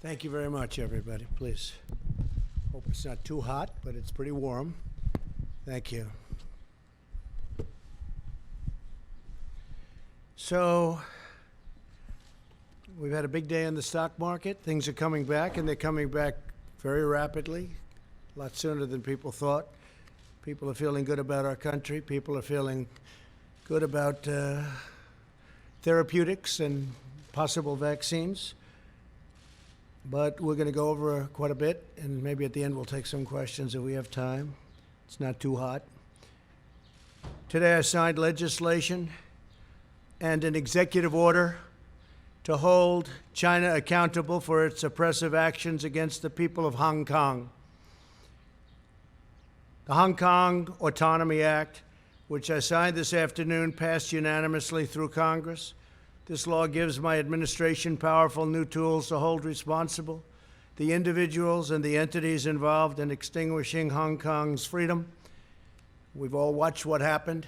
Thank you very much, everybody. Please. Hope it's not too hot, but it's pretty warm. Thank you. So, we've had a big day in the stock market. Things are coming back, and they're coming back very rapidly, a lot sooner than people thought. People are feeling good about our country. People are feeling good about therapeutics and possible vaccines. But we're going to go over quite a bit, and maybe at the end we'll take some questions if we have time. It's not too hot. Today I signed legislation and an executive order to hold China accountable for its oppressive actions against the people of Hong Kong. The Hong Kong Autonomy Act, which I signed this afternoon, passed unanimously through Congress. This law gives my administration powerful new tools to hold responsible the individuals and the entities involved in extinguishing Hong Kong's freedom. We've all watched what happened.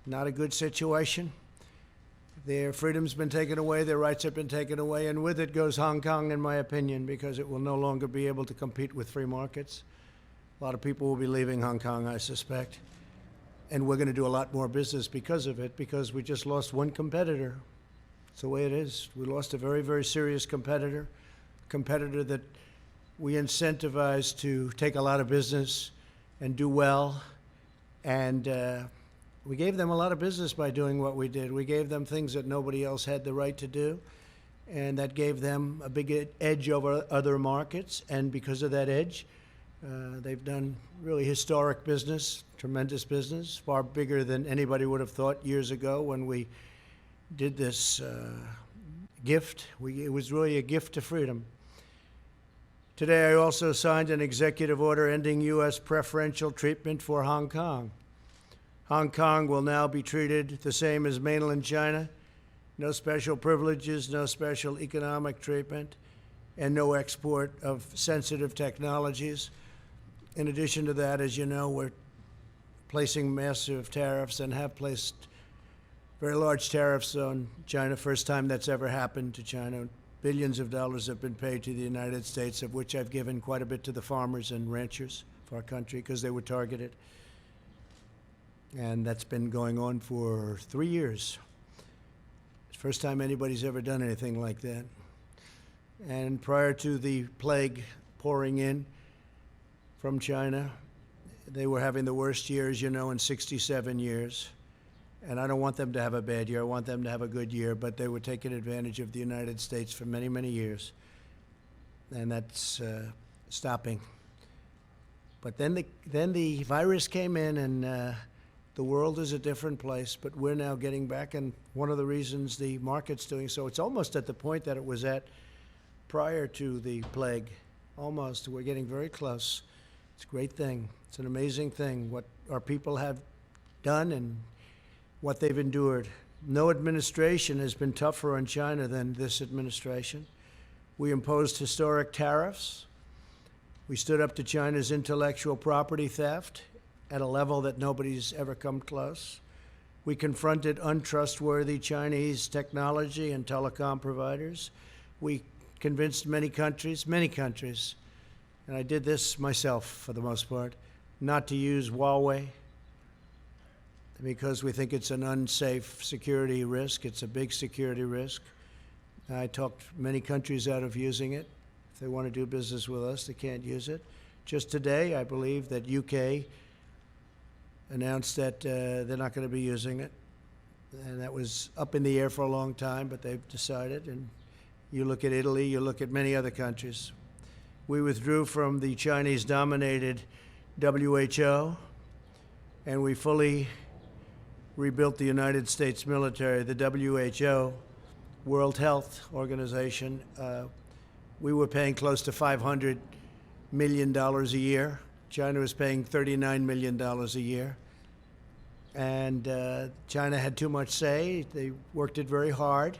Not a good situation. Their freedom's been taken away, their rights have been taken away, and with it goes Hong Kong, in my opinion, because it will no longer be able to compete with free markets. A lot of people will be leaving Hong Kong, I suspect. And we're going to do a lot more business because of it, because we just lost one competitor. It's the way it is. We lost a very, very serious competitor that we incentivized to take a lot of business and do well. And we gave them a lot of business by doing what we did. We gave them things that nobody else had the right to do. And that gave them a big edge over other markets. And because of that edge, they've done really historic business, tremendous business, far bigger than anybody would have thought years ago when we did this gift. It was really a gift to freedom. Today, I also signed an executive order ending U.S. preferential treatment for Hong Kong. Hong Kong will now be treated the same as mainland China. No special privileges, no special economic treatment, and no export of sensitive technologies. In addition to that, as you know, we're placing massive tariffs and have placed very large tariffs on China. First time that's ever happened to China. Billions of dollars have been paid to the United States, of which I've given quite a bit to the farmers and ranchers of our country because they were targeted. And that's been going on for 3 years. It's the first time anybody's ever done anything like that. And prior to the plague pouring in from China, they were having the worst year, as you know, in 67 years. And I don't want them to have a bad year. I want them to have a good year. But they were taking advantage of the United States for many, many years. And that's stopping. But then the virus came in, and the world is a different place. But we're now getting back. And one of the reasons the market's doing so, it's almost at the point that it was at prior to the plague. Almost. We're getting very close. It's a great thing. It's an amazing thing what our people have done and what they've endured. No administration has been tougher on China than this administration. We imposed historic tariffs. We stood up to China's intellectual property theft at a level that nobody's ever come close. We confronted untrustworthy Chinese technology and telecom providers. We convinced many countries, and I did this myself for the most part, not to use Huawei, because we think it's an unsafe security risk. It's a big security risk. I talked many countries out of using it. If they want to do business with us, they can't use it. Just today, I believe that UK announced that they're not going to be using it. And that was up in the air for a long time, but they've decided. And you look at Italy, you look at many other countries. We withdrew from the Chinese-dominated WHO, and we fully rebuilt the United States military. The WHO, World Health Organization, we were paying close to $500 million a year. China was paying $39 million a year. And China had too much say. They worked it very hard,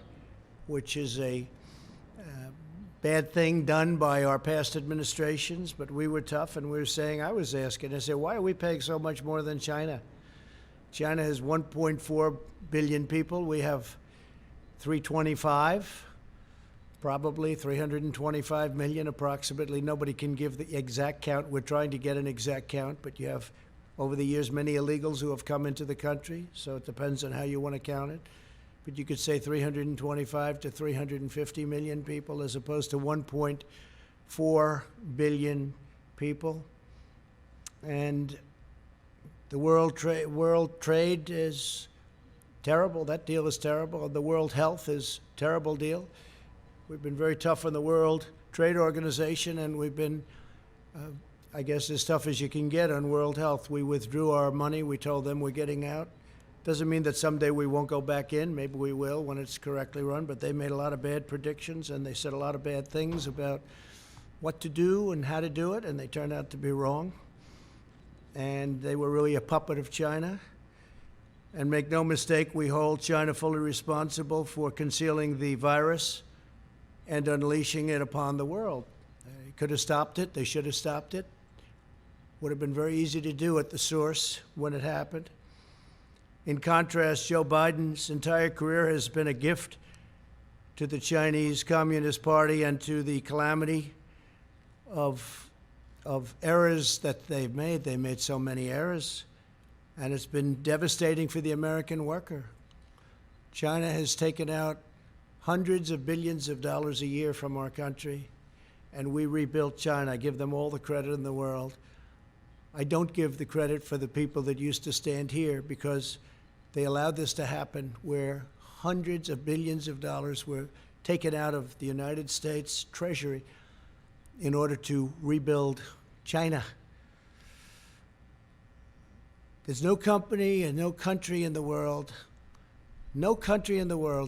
which is a bad thing done by our past administrations. But we were tough, and we were saying, I was asking, I said, why are we paying so much more than China? China has 1.4 billion people. We have 325. probably 325 million approximately. Nobody can give the exact count. We're trying to get an exact count, but you have, over the years, many illegals who have come into the country, so it depends on how you want to count it. But you could say 325 to 350 million people as opposed to 1.4 billion people. And the world trade is terrible. That deal is terrible. The world health is a terrible deal. We've been very tough on the World Trade Organization, and we've been, I guess, as tough as you can get on world health. We withdrew our money. We told them we're getting out. Doesn't mean that someday we won't go back in. Maybe we will when it's correctly run, but they made a lot of bad predictions, and they said a lot of bad things about what to do and how to do it, and they turned out to be wrong. And they were really a puppet of China. And make no mistake, we hold China fully responsible for concealing the virus and unleashing it upon the world. They could have stopped it. They should have stopped it. Would have been very easy to do at the source when it happened. In contrast, Joe Biden's entire career has been a gift to the Chinese Communist Party and to the calamity of errors that they've made. They made so many errors, and it's been devastating for the American worker. China has taken out hundreds of billions of dollars a year from our country, and we rebuilt China. I give them all the credit in the world. I don't give the credit for the people that used to stand here, because they allowed this to happen, where hundreds of billions of dollars were taken out of the United States Treasury in order to rebuild China. There's no company and no country in the world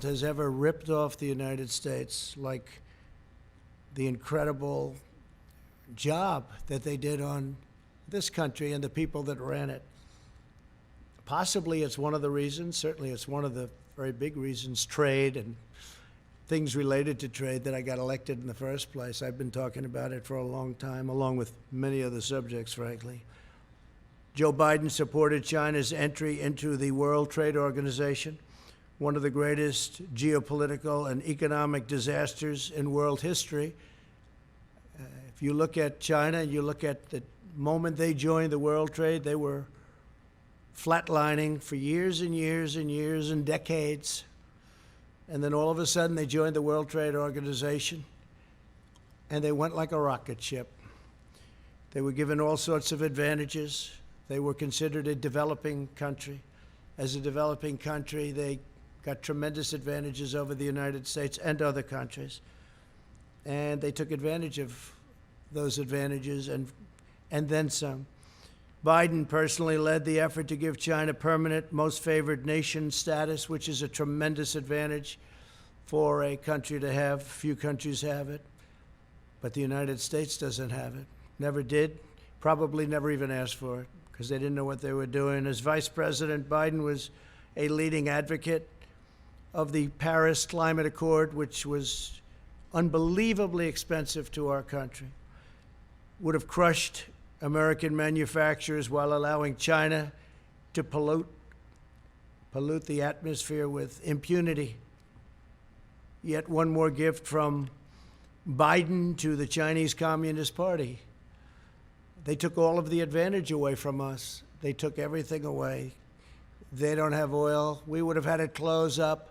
has ever ripped off the United States like the incredible job that they did on this country and the people that ran it. Possibly it's one of the reasons, certainly it's one of the very big reasons, trade and things related to trade, that I got elected in the first place. I've been talking about it for a long time, along with many other subjects, frankly. Joe Biden supported China's entry into the World Trade Organization, one of the greatest geopolitical and economic disasters in world history. If you look at China and you look at the moment they joined the World Trade, they were flatlining for years and years and years and decades. And then all of a sudden they joined the World Trade Organization, and they went like a rocket ship. They were given all sorts of advantages. They were considered a developing country. As a developing country, they got tremendous advantages over the United States and other countries. And they took advantage of those advantages and then some. Biden personally led the effort to give China permanent most favored nation status, which is a tremendous advantage for a country to have. Few countries have it, but the United States doesn't have it. Never did, probably never even asked for it, because they didn't know what they were doing. As Vice President, Biden was a leading advocate of the Paris Climate Accord, which was unbelievably expensive to our country, would have crushed American manufacturers while allowing China to pollute the atmosphere with impunity. Yet one more gift from Biden to the Chinese Communist Party. They took all of the advantage away from us. They took everything away. They don't have oil. We would have had to close up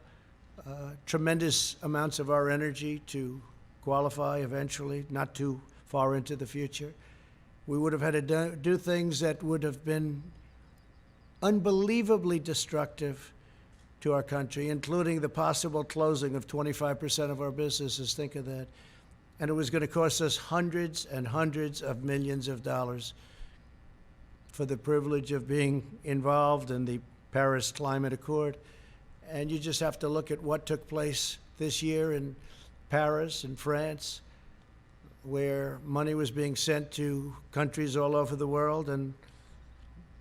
tremendous amounts of our energy to qualify eventually, not too far into the future. We would have had to do things that would have been unbelievably destructive to our country, including the possible closing of 25% of our businesses. Think of that. And it was going to cost us hundreds and hundreds of millions of dollars for the privilege of being involved in the Paris Climate Accord. And you just have to look at what took place this year in Paris and France, where money was being sent to countries all over the world, and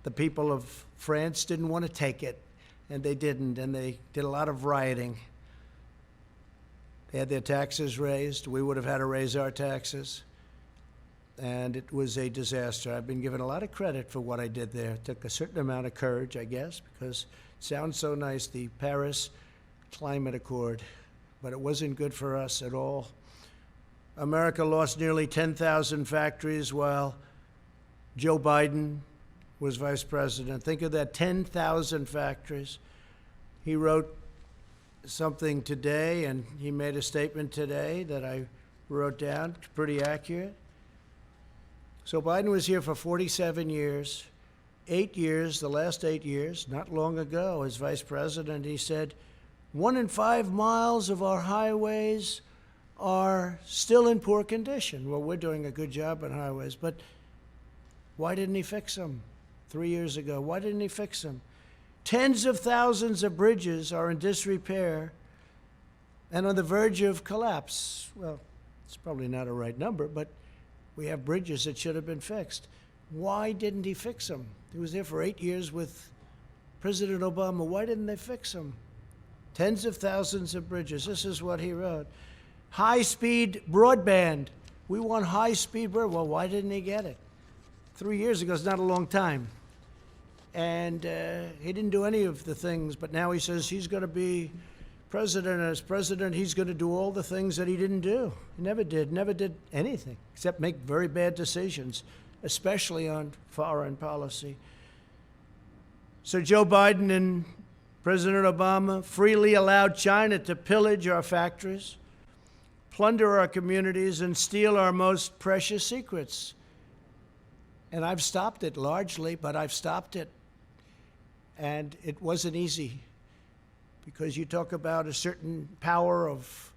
the people of France didn't want to take it, and they didn't, and they did a lot of rioting. They had their taxes raised. We would have had to raise our taxes, and it was a disaster. I've been given a lot of credit for what I did there. It took a certain amount of courage, I guess, because it sounds so nice, the Paris Climate Accord. but it wasn't good for us at all. America lost nearly 10,000 factories while Joe Biden was vice president. Think of that, 10,000 factories. He wrote something today, and he made a statement today that I wrote down, pretty accurate. So Biden was here for 47 years, 8 years, the last 8 years, not long ago, as vice president, he said, 1 in 5 miles of our highways are still in poor condition. Well, we're doing a good job on highways, but why didn't he fix them 3 years ago? Why didn't he fix them? Tens of thousands of bridges are in disrepair and on the verge of collapse. Well, it's probably not a right number, but we have bridges that should have been fixed. Why didn't he fix them? He was there for 8 years with President Obama. Why didn't they fix them? Tens of thousands of bridges. This is what he wrote. High-speed broadband. We want high-speed broadband. Well, why didn't he get it? 3 years ago is not a long time. And he didn't do any of the things, but now he says he's going to be president. And as president, he's going to do all the things that he didn't do. He never did anything except make very bad decisions, especially on foreign policy. So Joe Biden and President Obama freely allowed China to pillage our factories, plunder our communities, and steal our most precious secrets. And I've stopped it largely, but I've stopped it. And it wasn't easy, because you talk about a certain power of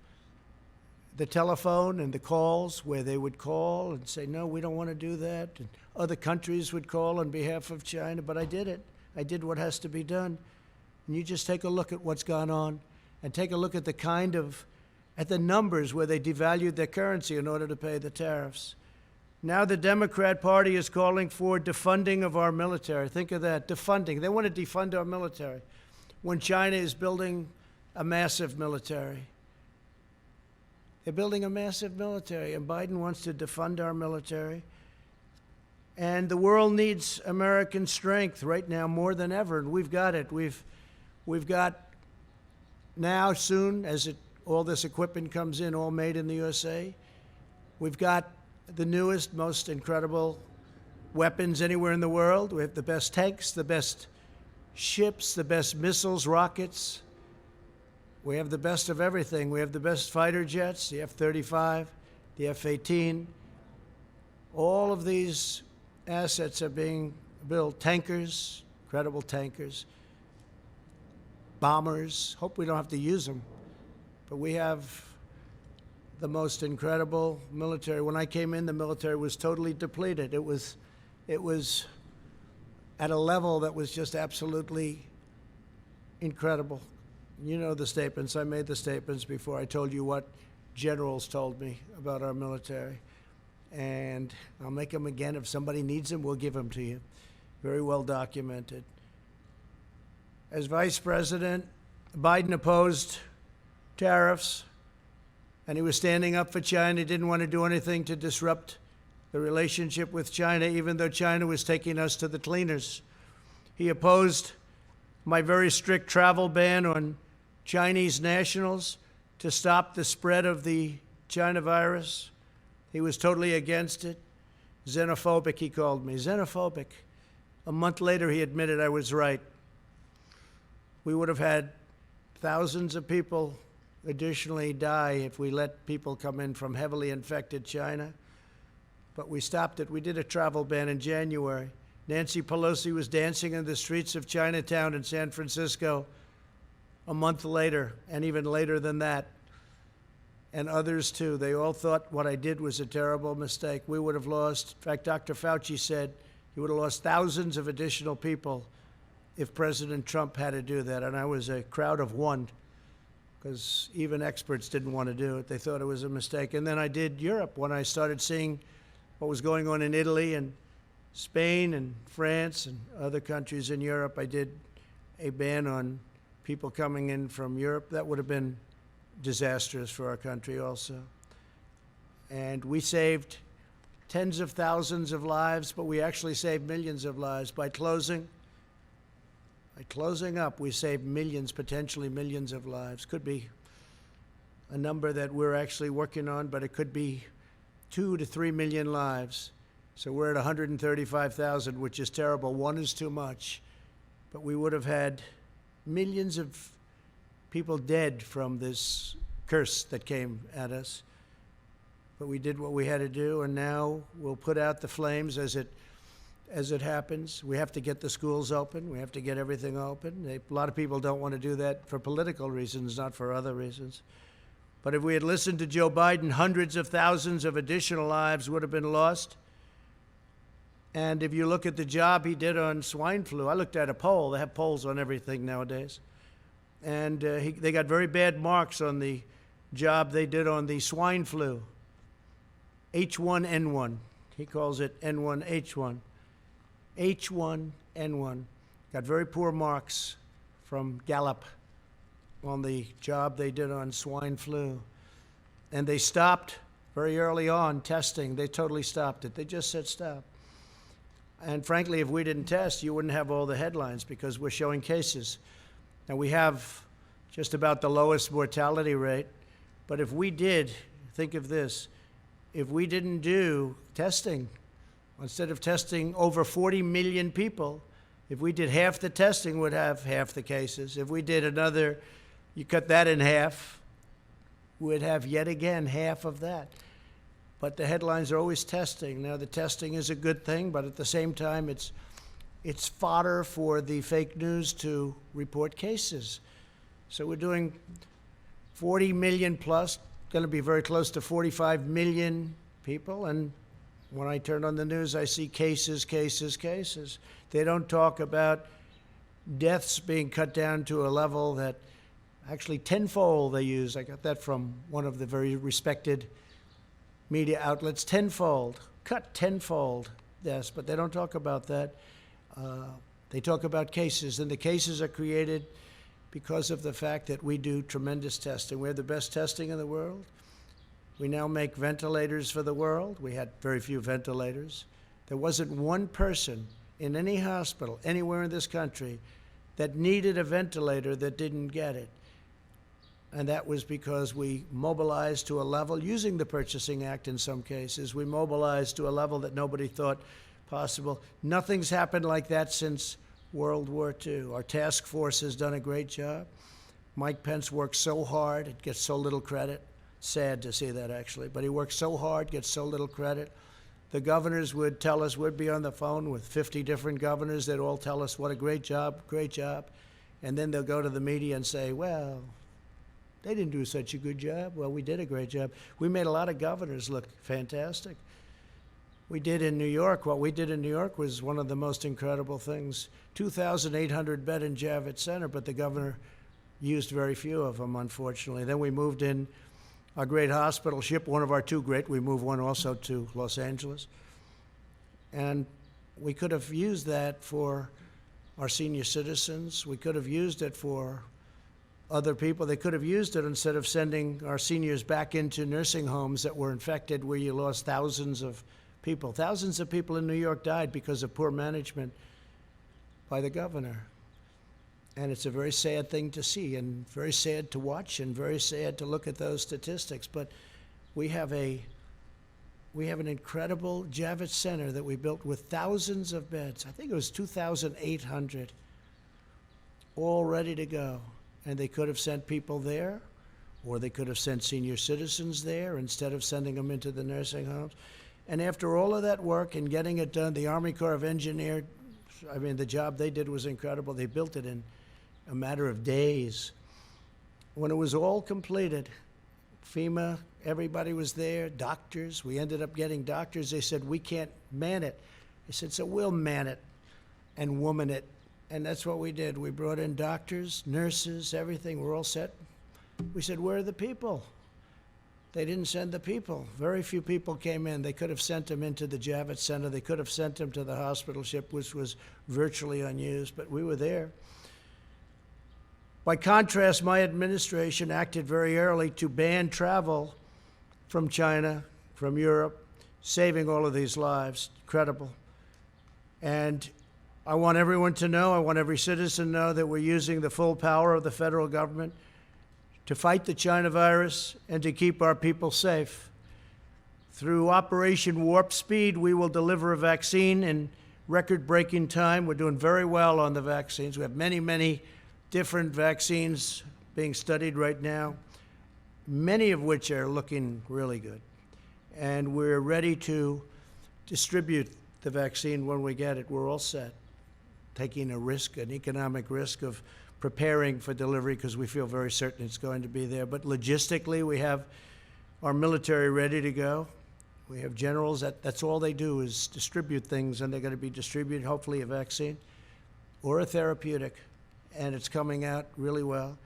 the telephone and the calls, where they would call and say, no, we don't want to do that. And other countries would call on behalf of China, but I did it. I did what has to be done. And you just take a look at what's gone on, and take a look at at the numbers where they devalued their currency in order to pay the tariffs. Now the Democrat Party is calling for defunding of our military. Think of that, defunding. They want to defund our military when China is building a massive military. They're building a massive military, and Biden wants to defund our military. And the world needs American strength right now more than ever, and we've got it. We've got now, soon, as all this equipment comes in, all made in the USA, we've got the newest, most incredible weapons anywhere in the world. We have the best tanks, the best ships, the best missiles, rockets. We have the best of everything. We have the best fighter jets, the F-35, the F-18. All of these assets are being built. Tankers, incredible tankers, bombers. Hope we don't have to use them. But we have the most incredible military. When I came in, the military was totally depleted. It was at a level that was just absolutely incredible. You know the statements. I made the statements before. I told you what generals told me about our military. And I'll make them again. If somebody needs them, we'll give them to you. Very well documented. As vice president, Biden opposed tariffs, and he was standing up for China. He didn't want to do anything to disrupt the relationship with China, even though China was taking us to the cleaners. He opposed my very strict travel ban on Chinese nationals to stop the spread of the China virus. He was totally against it. Xenophobic, he called me. Xenophobic. A month later, he admitted I was right. We would have had thousands of people additionally die if we let people come in from heavily infected China. But we stopped it. We did a travel ban in January. Nancy Pelosi was dancing in the streets of Chinatown in San Francisco a month later, and even later than that. And others too. They all thought what I did was a terrible mistake. We would have lost, in fact, Dr. Fauci said he would have lost thousands of additional people if President Trump had to do that. And I was a crowd of one, because even experts didn't want to do it. They thought it was a mistake. And then I did Europe when I started seeing what was going on in Italy and Spain and France and other countries in Europe. I did a ban on people coming in from Europe. That would have been disastrous for our country also. And we saved tens of thousands of lives, but we actually saved millions of lives by closing up. We saved millions, potentially millions of lives. Could be a number that we're actually working on, but it could be 2 to 3 million lives. So we're at 135,000, which is terrible. One is too much. But we would have had millions of people dead from this curse that came at us. But we did what we had to do, and now we'll put out the flames as it happens. We have to get the schools open. We have to get everything open. A lot of people don't want to do that for political reasons, not for other reasons. But if we had listened to Joe Biden, hundreds of thousands of additional lives would have been lost. And if you look at the job he did on swine flu, I looked at a poll. They have polls on everything nowadays. And they got very bad marks on the job they did on the swine flu. H1N1. He calls it N1H1. H1N1. Got very poor marks from Gallup on the job they did on swine flu. And they stopped very early on testing. They totally stopped it. They just said stop. And frankly, if we didn't test, you wouldn't have all the headlines because we're showing cases. And we have just about the lowest mortality rate. But if we did, think of this, if we didn't do testing, instead of testing over 40 million people, if we did half the testing, we'd have half the cases. If we did another, you cut that in half, we'd have yet again half of that. But the headlines are always testing. Now, the testing is a good thing, but at the same time, it's fodder for the fake news to report cases. So we're doing 40 million plus, going to be very close to 45 million people. And when I turn on the news, I see cases, cases, cases. They don't talk about deaths being cut down to a level that actually tenfold they use. I got that from one of the very respected media outlets, tenfold, cut tenfold deaths, but they don't talk about that. They talk about cases, and the cases are created because of the fact that we do tremendous testing. We have the best testing in the world. We now make ventilators for the world. We had very few ventilators. There wasn't one person in any hospital anywhere in this country that needed a ventilator that didn't get it. And that was because we mobilized to a level, using the Purchasing Act in some cases, we mobilized to a level that nobody thought possible. Nothing's happened like that since World War II. Our task force has done a great job. Mike Pence works so hard, it gets so little credit. Sad to see that, actually. But he works so hard, gets so little credit. The governors would tell us, we'd be on the phone with 50 different governors. They'd all tell us what a great job, great job. And then they'll go to the media and say, well, they didn't do such a good job. Well, we did a great job. We made a lot of governors look fantastic. We did in New York. What we did in New York was one of the most incredible things. 2,800 bed in Javits Center, but the governor used very few of them, unfortunately. Then we moved in our great hospital ship, one of our two great. We moved one also to Los Angeles. And we could have used that for our senior citizens. We could have used it for other people. They could have used it instead of sending our seniors back into nursing homes that were infected, where you lost thousands of people. Thousands of people in New York died because of poor management by the governor. And it's a very sad thing to see, and very sad to watch, and very sad to look at those statistics. But we have an incredible Javits Center that we built with thousands of beds. I think it was 2,800, all ready to go. And they could have sent people there, or they could have sent senior citizens there instead of sending them into the nursing homes. And after all of that work and getting it done, the Army Corps of Engineers, I mean, the job they did was incredible. They built it in a matter of days. When it was all completed, FEMA, everybody was there, doctors. We ended up getting doctors. They said, we can't man it. I said, so we'll man it and woman it. And that's what we did. We brought in doctors, nurses, everything. We're all set. We said, where are the people? They didn't send the people. Very few people came in. They could have sent them into the Javits Center. They could have sent them to the hospital ship, which was virtually unused, but we were there. By contrast, my administration acted very early to ban travel from China, from Europe, saving all of these lives. Incredible. And I want everyone to know, I want every citizen to know that we're using the full power of the federal government to fight the China virus and to keep our people safe. Through Operation Warp Speed, we will deliver a vaccine in record-breaking time. We're doing very well on the vaccines. We have many, many different vaccines being studied right now, many of which are looking really good. And we're ready to distribute the vaccine when we get it. We're all set, taking a risk, an economic risk of preparing for delivery because we feel very certain it's going to be there. But logistically, we have our military ready to go. We have generals, that's all they do is distribute things, and they're going to be distributed, hopefully a vaccine or a therapeutic, and it's coming out really well.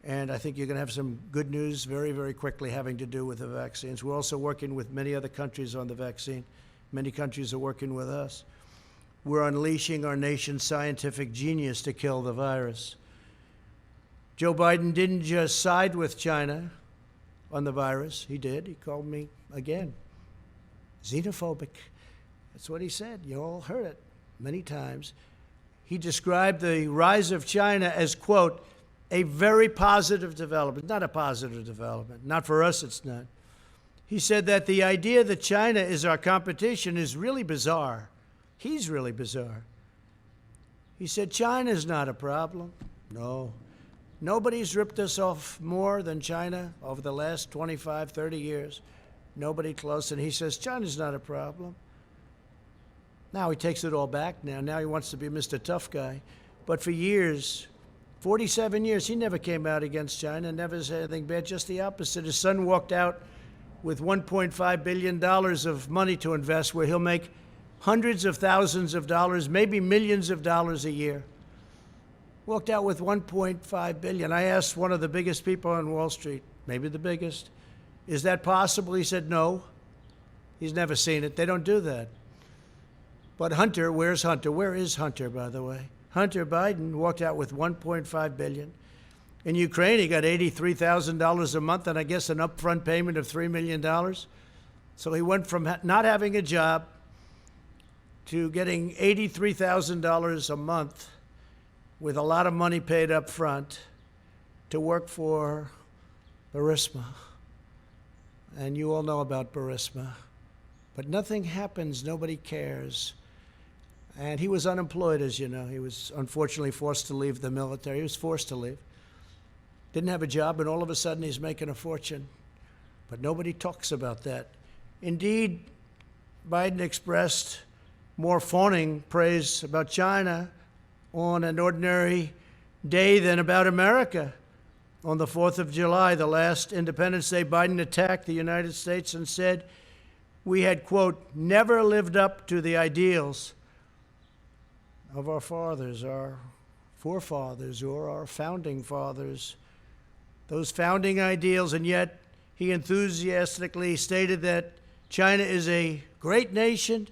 And I think you're going to have some good news very, very quickly having to do with the vaccines. We're also working with many other countries on the vaccine. Many countries are working with us. We're unleashing our nation's scientific genius to kill the virus. Joe Biden didn't just side with China on the virus. He did. He called me, again, xenophobic. That's what he said. You all heard it many times. He described the rise of China as, quote, a very positive development. Not a positive development. Not for us, it's not. He said that the idea that China is our competition is really bizarre. He's really bizarre. He said, China's not a problem. No. Nobody's ripped us off more than China over the last 25, 30 years. Nobody close. And he says, China's not a problem. Now he takes it all back now. Now he wants to be Mr. Tough Guy. But for years, 47 years, he never came out against China, never said anything bad, just the opposite. His son walked out with $1.5 billion of money to invest where he'll make hundreds of thousands of dollars, maybe millions of dollars a year. Walked out with $1.5 billion. I asked one of the biggest people on Wall Street, maybe the biggest, is that possible? He said no. He's never seen it. They don't do that. But Hunter, where's Hunter? Where is Hunter, by the way? Hunter Biden walked out with $1.5 billion. In Ukraine, he got $83,000 a month and I guess an upfront payment of $3 million. So he went from not having a job to getting $83,000 a month with a lot of money paid up front to work for Burisma. And you all know about Burisma. But nothing happens, nobody cares. And he was unemployed, as you know. He was unfortunately forced to leave the military. He was forced to leave. Didn't have a job, and all of a sudden he's making a fortune. But nobody talks about that. Indeed, Biden expressed more fawning praise about China on an ordinary day than about America. On the 4th of July, the last Independence Day, Biden attacked the United States and said, we had, quote, never lived up to the ideals of our fathers, our forefathers, or our founding fathers, those founding ideals, and yet he enthusiastically stated that China is a great nation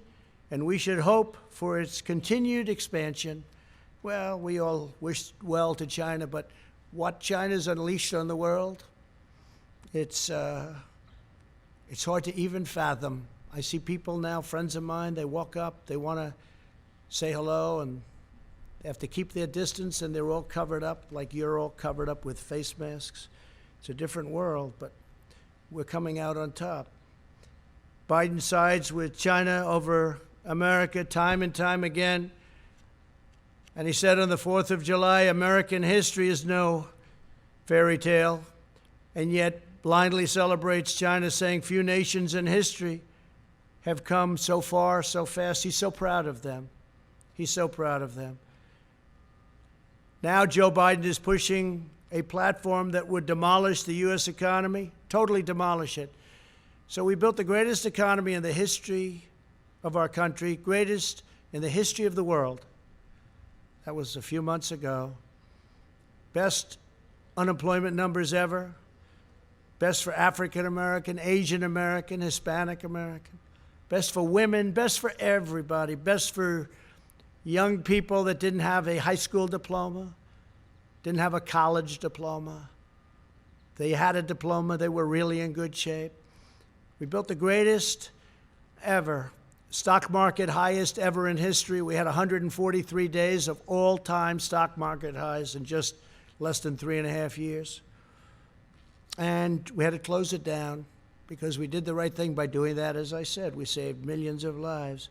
and we should hope for its continued expansion. Well, we all wish well to China, but what China's unleashed on the world, it's hard to even fathom. I see people now, friends of mine, they walk up, they want to say hello, and they have to keep their distance, and they're all covered up like you're all covered up with face masks. It's a different world, but we're coming out on top. Biden sides with China over America time and time again. And he said on the 4th of July, American history is no fairy tale, and yet blindly celebrates China, saying few nations in history have come so far, so fast. He's so proud of them. He's so proud of them. Now Joe Biden is pushing a platform that would demolish the U.S. economy, totally demolish it. So we built the greatest economy in the history of our country, greatest in the history of the world. That was a few months ago. Best unemployment numbers ever. Best for African American, Asian American, Hispanic American. Best for women, best for everybody. Best for young people that didn't have a high school diploma, didn't have a college diploma. They had a diploma, they were really in good shape. We built the greatest ever, stock market highest ever in history. We had 143 days of all-time stock market highs in just less than 3.5 years. And we had to close it down because we did the right thing by doing that. As I said, we saved millions of lives.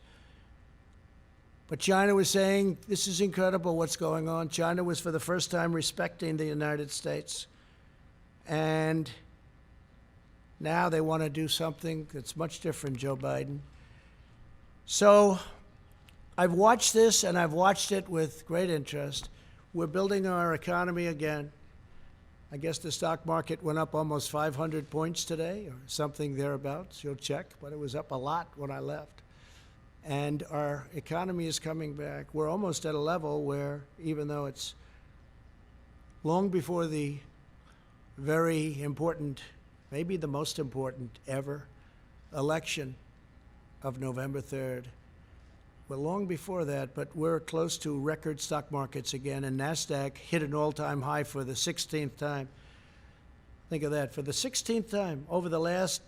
But China was saying, this is incredible what's going on. China was, for the first time, respecting the United States. And now they want to do something that's much different, Joe Biden. So I've watched this, and I've watched it with great interest. We're building our economy again. I guess the stock market went up almost 500 points today, or something thereabouts. You'll check, but it was up a lot when I left. And our economy is coming back. We're almost at a level where, even though it's long before the very important, maybe the most important ever, election of November 3rd, we're long before that, but we're close to record stock markets again, and NASDAQ hit an all-time high for the 16th time. Think of that, for the 16th time over the last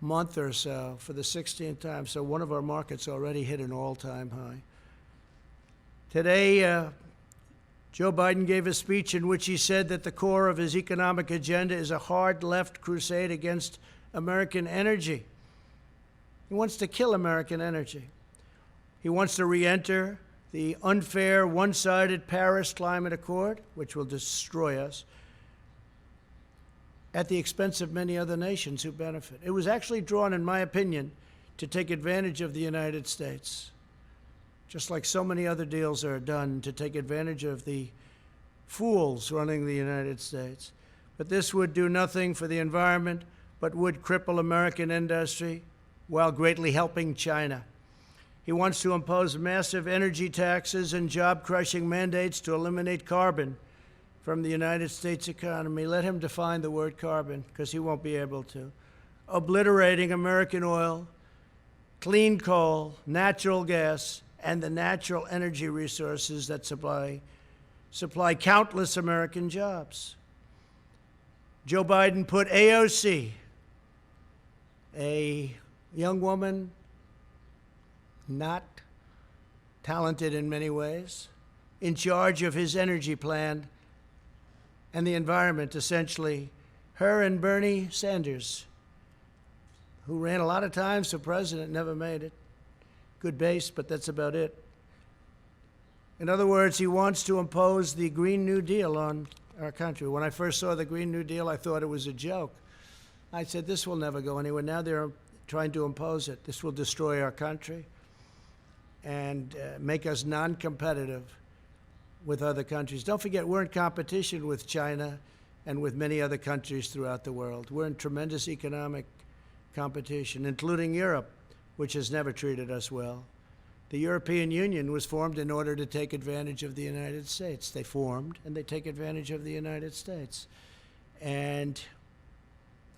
month or so, for the 16th time. So one of our markets already hit an all-time high. Today, Joe Biden gave a speech in which he said that the core of his economic agenda is a hard left crusade against American energy. He wants to kill American energy. He wants to re-enter the unfair, one-sided Paris Climate Accord, which will destroy us, at the expense of many other nations who benefit. It was actually drawn, in my opinion, to take advantage of the United States, just like so many other deals are done to take advantage of the fools running the United States. But this would do nothing for the environment, but would cripple American industry while greatly helping China. He wants to impose massive energy taxes and job-crushing mandates to eliminate carbon from the United States economy. Let him define the word carbon, because he won't be able to. Obliterating American oil, clean coal, natural gas, and the natural energy resources that supply countless American jobs. Joe Biden put AOC, a young woman, not talented in many ways, in charge of his energy plan and the environment, essentially. Her and Bernie Sanders, who ran a lot of times for president, never made it. Good base, but that's about it. In other words, he wants to impose the Green New Deal on our country. When I first saw the Green New Deal, I thought it was a joke. I said, this will never go anywhere. Now they're trying to impose it. This will destroy our country and make us non-competitive with other countries. Don't forget, we're in competition with China and with many other countries throughout the world. We're in tremendous economic competition, including Europe, which has never treated us well. The European Union was formed in order to take advantage of the United States. They formed, and they take advantage of the United States. And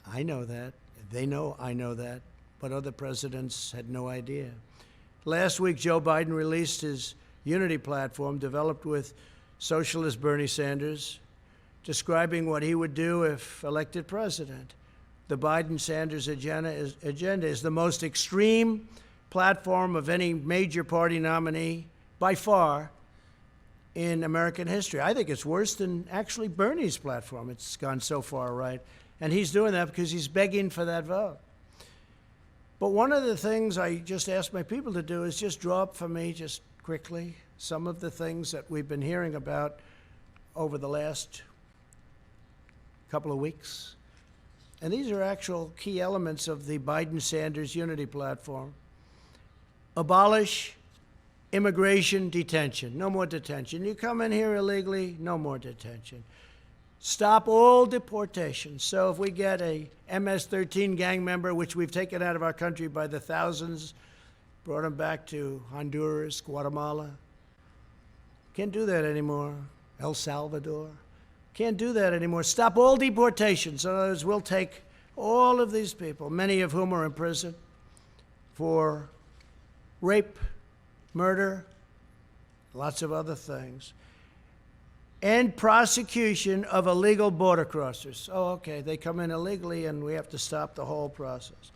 I know that. They know I know that. But other presidents had no idea. Last week, Joe Biden released his unity platform developed with socialist Bernie Sanders, describing what he would do if elected president. The Biden-Sanders agenda is the most extreme platform of any major party nominee, by far, in American history. I think it's worse than actually Bernie's platform. It's gone so far right. And he's doing that because he's begging for that vote. But one of the things I just asked my people to do is just draw up for me, just quickly, some of the things that we've been hearing about over the last couple of weeks. And these are actual key elements of the Biden-Sanders unity platform. Abolish immigration detention. No more detention. You come in here illegally, no more detention. Stop all deportations. So if we get a MS-13 gang member, which we've taken out of our country by the thousands, brought them back to Honduras, Guatemala, can't do that anymore. El Salvador. Can't do that anymore. Stop all deportations. In other words, we'll take all of these people, many of whom are in prison for rape, murder, lots of other things. End prosecution of illegal border crossers. Oh, okay, they come in illegally and we have to stop the whole process.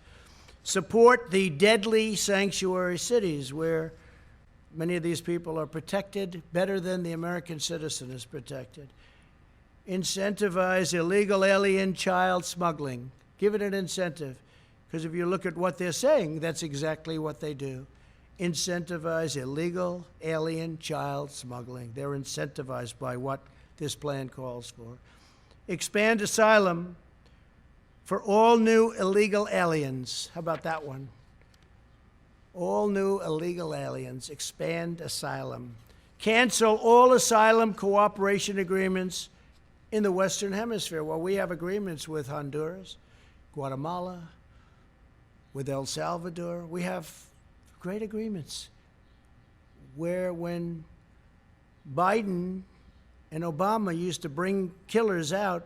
Support the deadly sanctuary cities where many of these people are protected better than the American citizen is protected. incentivize illegal alien child smuggling. Give it an incentive. Because if you look at what they're saying, that's exactly what they do. Incentivize illegal alien child smuggling. They're incentivized by what this plan calls for. Expand asylum for all new illegal aliens. How about that one? All new illegal aliens. Expand asylum. Cancel all asylum cooperation agreements in the Western Hemisphere. Well, we have agreements with Honduras, Guatemala, with El Salvador. We have great agreements where when Biden and Obama used to bring killers out,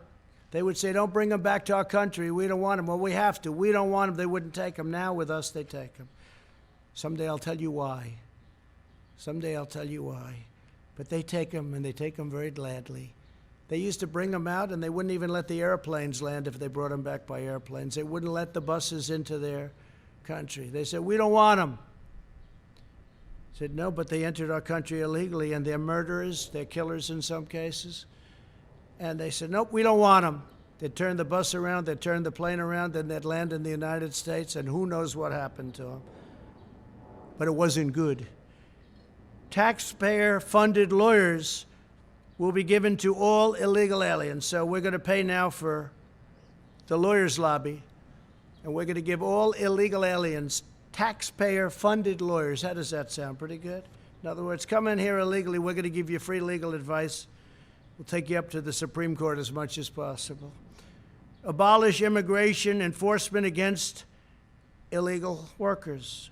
they would say, don't bring them back to our country. We don't want them. Well, we have to. We don't want them. They wouldn't take them. Now with us, they take them. Someday I'll tell you why. Someday I'll tell you why. But they take them, and they take them very gladly. They used to bring them out, and they wouldn't even let the airplanes land if they brought them back by airplanes. They wouldn't let the buses into their country. They said, we don't want them. I said, no, but they entered our country illegally, and they're murderers, they're killers in some cases. And they said, nope, we don't want them. They'd turn the bus around, they'd turn the plane around, then they'd land in the United States, and who knows what happened to them. But it wasn't good. Taxpayer-funded lawyers will be given to all illegal aliens. So we're going to pay now for the lawyers' lobby, and we're going to give all illegal aliens taxpayer-funded lawyers. How does that sound? Pretty good? In other words, come in here illegally, we're going to give you free legal advice. We'll take you up to the Supreme Court as much as possible. Abolish immigration enforcement against illegal workers.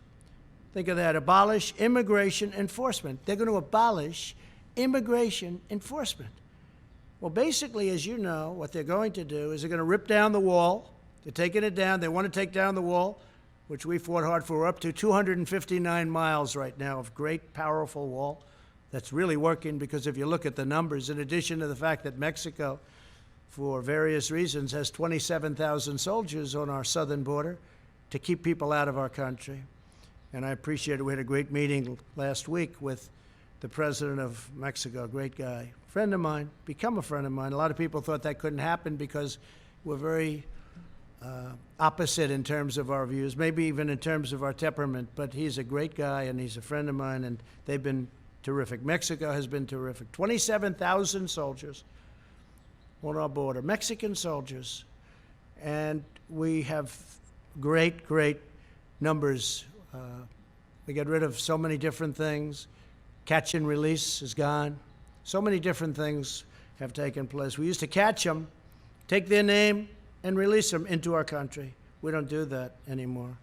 Think of that. Abolish immigration enforcement. They're going to abolish immigration enforcement. Well, basically, as you know, what they're going to do is they're going to rip down the wall. They're taking it down. They want to take down the wall, which we fought hard for. We're up to 259 miles right now of great, powerful wall that's really working, because if you look at the numbers, in addition to the fact that Mexico, for various reasons, has 27,000 soldiers on our southern border to keep people out of our country. And I appreciate it. We had a great meeting last week with the president of Mexico, great guy, friend of mine, become a friend of mine. A lot of people thought that couldn't happen because we're very opposite in terms of our views, maybe even in terms of our temperament, but he's a great guy and he's a friend of mine, and they've been terrific. Mexico has been terrific. 27,000 soldiers on our border, Mexican soldiers, and we have great, great numbers. We get rid of so many different things. Catch and release is gone. So many different things have taken place. We used to catch them, take their name, and release them into our country. We don't do that anymore.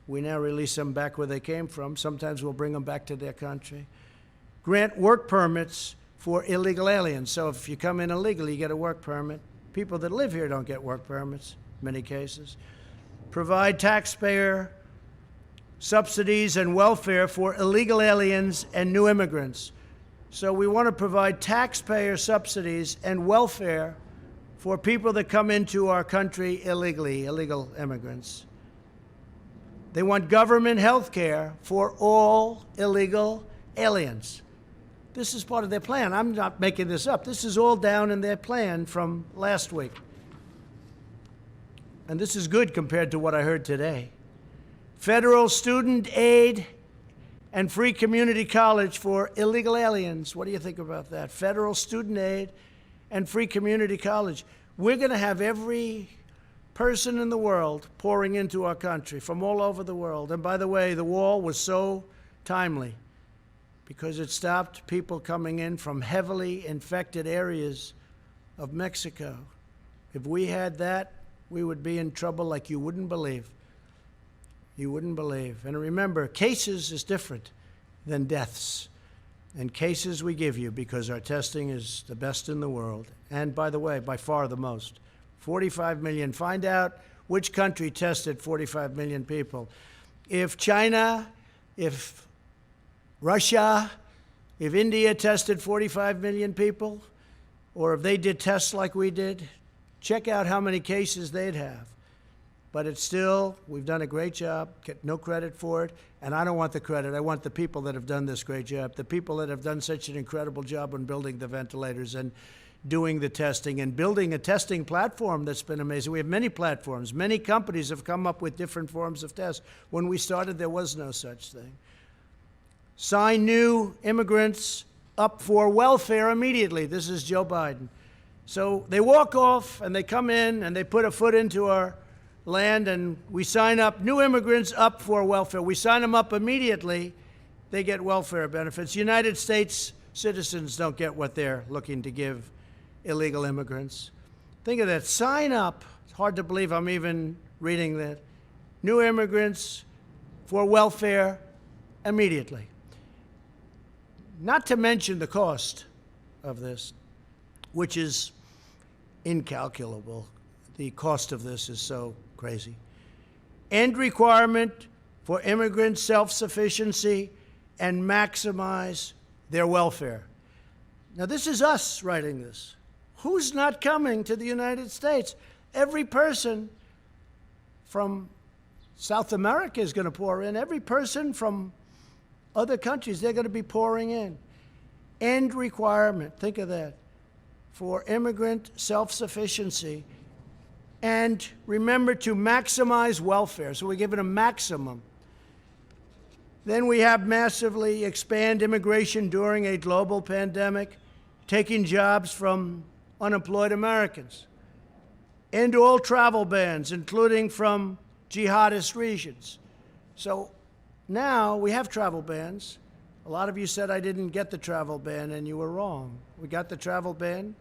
We now release them back where they came from. Sometimes we'll bring them back to their country. Grant work permits for illegal aliens. So if you come in illegally, you get a work permit. People that live here don't get work permits, in many cases. Provide taxpayer subsidies and welfare for illegal aliens and new immigrants. So we want to provide taxpayer subsidies and welfare for people that come into our country illegally, illegal immigrants. They want government health care for all illegal aliens. This is part of their plan. I'm not making this up. This is all down in their plan from last week. And this is good compared to what I heard today. Federal student aid and free community college for illegal aliens. What do you think about that? Federal student aid and free community college. We're going to have every person in the world pouring into our country from all over the world. And by the way, the wall was so timely because it stopped people coming in from heavily infected areas of Mexico. If we had that, we would be in trouble like you wouldn't believe. You wouldn't believe. And remember, cases is different than deaths. And cases we give you because our testing is the best in the world. And by the way, by far the most. 45 million. Find out which country tested 45 million people. If China, if Russia, if India tested 45 million people, or if they did tests like we did, check out how many cases they'd have. But it's still, we've done a great job, get no credit for it, and I don't want the credit. I want the people that have done this great job, the people that have done such an incredible job on building the ventilators. And doing the testing and building a testing platform that's been amazing. We have many platforms. Many companies have come up with different forms of tests. When we started, there was no such thing. Sign new immigrants up for welfare immediately. This is Joe Biden. So they walk off and they come in and they put a foot into our land, and we sign up new immigrants up for welfare. We sign them up immediately. They get welfare benefits. United States citizens don't get what they're looking to give illegal immigrants. Think of that. Sign up. It's hard to believe I'm even reading that. New immigrants for welfare immediately. Not to mention the cost of this, which is incalculable. The cost of this is so crazy. End requirement for immigrant self-sufficiency and maximize their welfare. Now, this is us writing this. Who's not coming to the United States? Every person from South America is going to pour in. Every person from other countries, they're going to be pouring in. End requirement, think of that, for immigrant self-sufficiency. And remember to maximize welfare. So we're giving a maximum. Then we have massively expand immigration during a global pandemic, taking jobs from unemployed Americans. End all travel bans, including from jihadist regions. So now we have travel bans. A lot of you said I didn't get the travel ban, and you were wrong. We got the travel ban.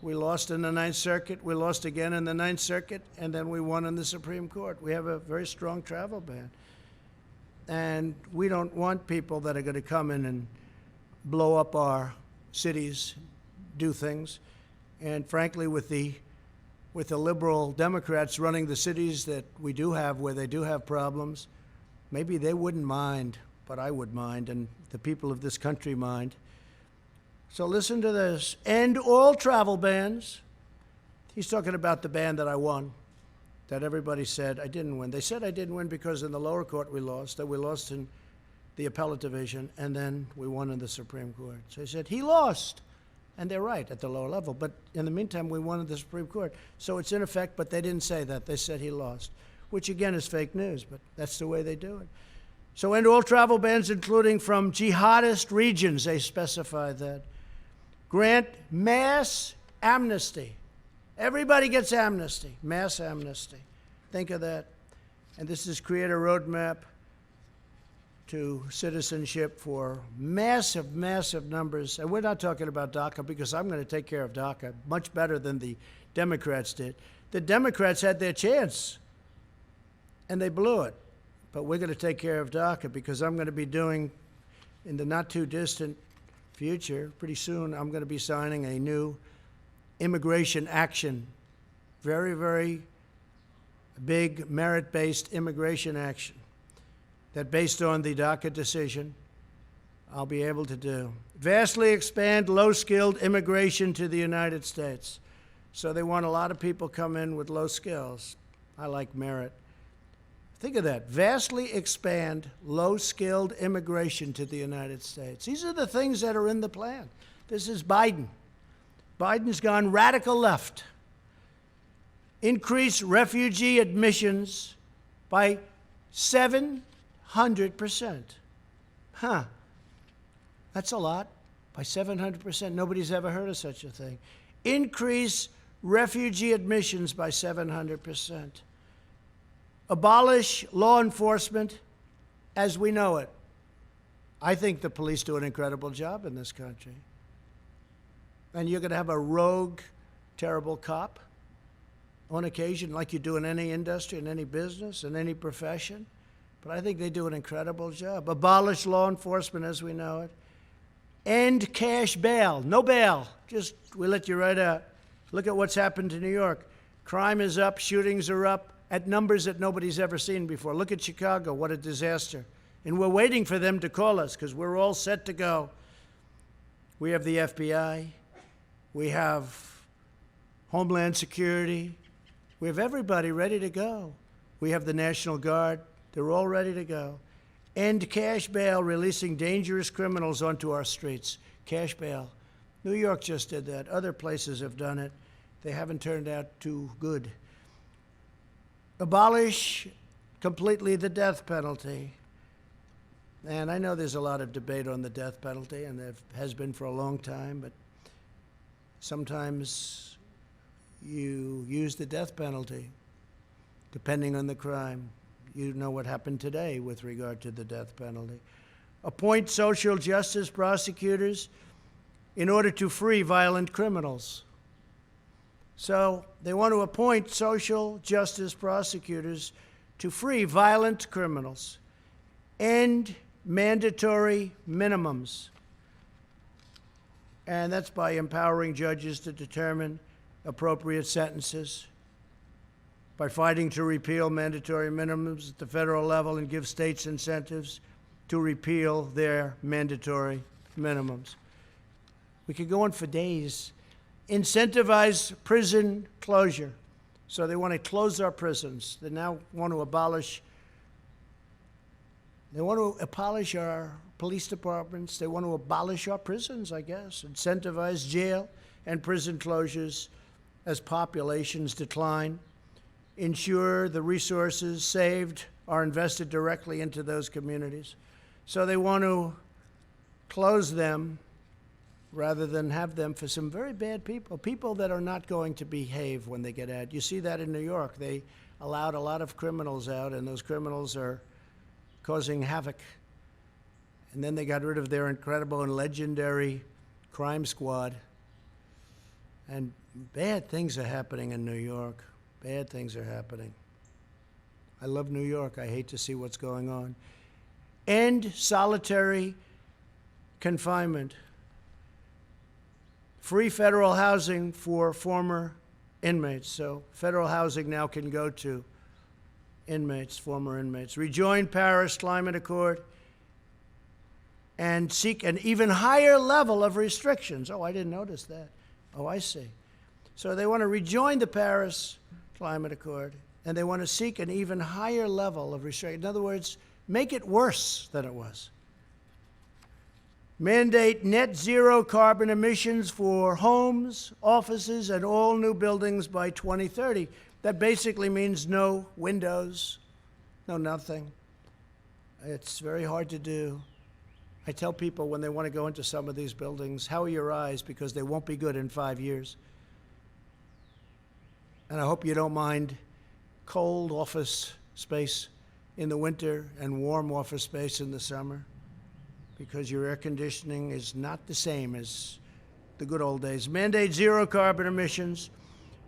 We lost in the Ninth Circuit. We lost again in the Ninth Circuit, and then we won in the Supreme Court. We have a very strong travel ban. And we don't want people that are going to come in and blow up our cities, do things. And frankly, with the liberal Democrats running the cities that we do have, where they do have problems, maybe they wouldn't mind, but I would mind, and the people of this country mind. So listen to this. End all travel bans. He's talking about the ban that I won, that everybody said I didn't win. They said I didn't win because in the lower court we lost, that we lost in the appellate division, and then we won in the Supreme Court. So he said he lost, and they're right at the lower level. But in the meantime, we won in the Supreme Court. So it's in effect, but they didn't say that. They said he lost, which again is fake news, but that's the way they do it. So end all travel bans, including from jihadist regions. They specify that. Grant mass amnesty. Everybody gets amnesty, mass amnesty. Think of that. And this is create a roadmap to citizenship for massive, massive numbers. And we're not talking about DACA because I'm going to take care of DACA much better than the Democrats did. The Democrats had their chance, and they blew it. But we're going to take care of DACA because I'm going to be doing, in the not too distant future, pretty soon, I'm going to be signing a new immigration action, very, very big merit-based immigration action that, based on the DACA decision, I'll be able to do. Vastly expand low-skilled immigration to the United States. So they want a lot of people come in with low skills. I like merit. Think of that. Vastly expand low-skilled immigration to the United States. These are the things that are in the plan. This is Biden. Biden's gone radical left. Increase refugee admissions by 700%. Huh. That's a lot. By 700%. Nobody's ever heard of such a thing. Increase refugee admissions by 700%. Abolish law enforcement as we know it. I think the police do an incredible job in this country. And you're going to have a rogue, terrible cop on occasion, like you do in any industry, in any business, in any profession. But I think they do an incredible job. Abolish law enforcement as we know it. End cash bail. No bail. Just, we let you right out. Look at what's happened to New York. Crime is up, shootings are up at numbers that nobody's ever seen before. Look at Chicago, what a disaster. And we're waiting for them to call us because we're all set to go. We have the FBI. We have Homeland Security. We have everybody ready to go. We have the National Guard. They're all ready to go. End cash bail, releasing dangerous criminals onto our streets. Cash bail. New York just did that. Other places have done it. They haven't turned out too good. Abolish completely the death penalty. And I know there's a lot of debate on the death penalty, and there has been for a long time, but sometimes you use the death penalty, depending on the crime. You know what happened today with regard to the death penalty. Appoint social justice prosecutors in order to free violent criminals. So they want to appoint social justice prosecutors to free violent criminals. End mandatory minimums. And that's by empowering judges to determine appropriate sentences, by fighting to repeal mandatory minimums at the federal level and give states incentives to repeal their mandatory minimums. We could go on for days. Incentivize prison closure. So they want to close our prisons. They now want to abolish our police departments. They want to abolish our prisons, I guess. Incentivize jail and prison closures as populations decline. Ensure the resources saved are invested directly into those communities. So they want to close them rather than have them for some very bad people, people that are not going to behave when they get out. You see that in New York. They allowed a lot of criminals out, and those criminals are causing havoc. And then they got rid of their incredible and legendary crime squad. And bad things are happening in New York. Bad things are happening. I love New York. I hate to see what's going on. End solitary confinement. Free federal housing for former inmates. So federal housing now can go to inmates, former inmates. Rejoin Paris Climate Accord and seek an even higher level of restrictions. Oh, I didn't notice that. Oh, I see. So they want to rejoin the Paris Climate Accord, and they want to seek an even higher level of restriction. In other words, make it worse than it was. Mandate net zero carbon emissions for homes, offices, and all new buildings by 2030. That basically means no windows, no nothing. It's very hard to do. I tell people when they want to go into some of these buildings, how are your eyes? Because they won't be good in 5 years. And I hope you don't mind cold office space in the winter and warm office space in the summer, because your air conditioning is not the same as the good old days. Mandate zero carbon emissions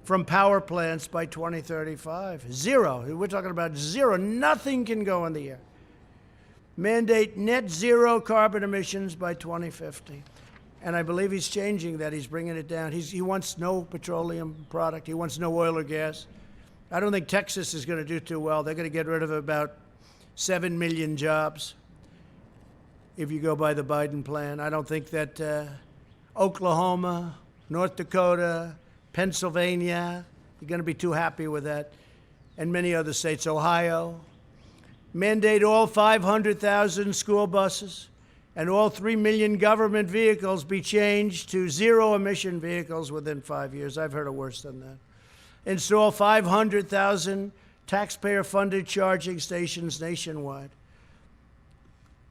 from power plants by 2035. Zero. We're talking about zero. Nothing can go in the air. Mandate net zero carbon emissions by 2050. And I believe he's changing that. He's bringing it down. He wants no petroleum product. He wants no oil or gas. I don't think Texas is going to do too well. They're going to get rid of about 7 million jobs if you go by the Biden plan. I don't think that Oklahoma, North Dakota, Pennsylvania, you're going to be too happy with that, and many other states, Ohio. Mandate all 500,000 school buses and all 3 million government vehicles be changed to zero-emission vehicles within 5 years. I've heard of worse than that. Install 500,000 taxpayer-funded charging stations nationwide.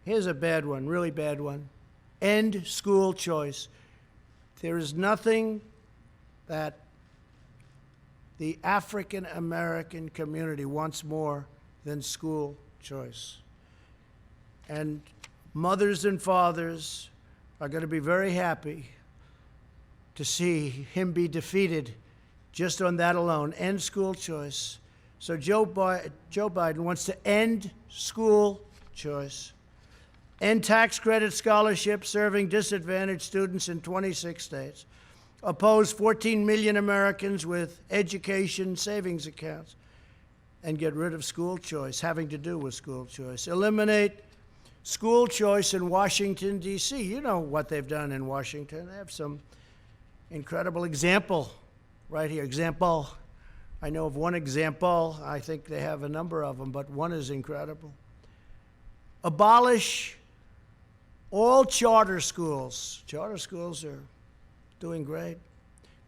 Here's a bad one, really bad one. End school choice. There is nothing that the African American community wants more than school choice. And mothers and fathers are going to be very happy to see him be defeated just on that alone. End school choice. So Joe Biden wants to end school choice. End tax credit scholarships serving disadvantaged students in 26 states. Oppose 14 million Americans with education savings accounts. And get rid of school choice, having to do with school choice. Eliminate school choice in Washington, D.C. You know what they've done in Washington. They have some incredible example right here. Example. I know of one example. I think they have a number of them, but one is incredible. Abolish all charter schools. Charter schools are doing great.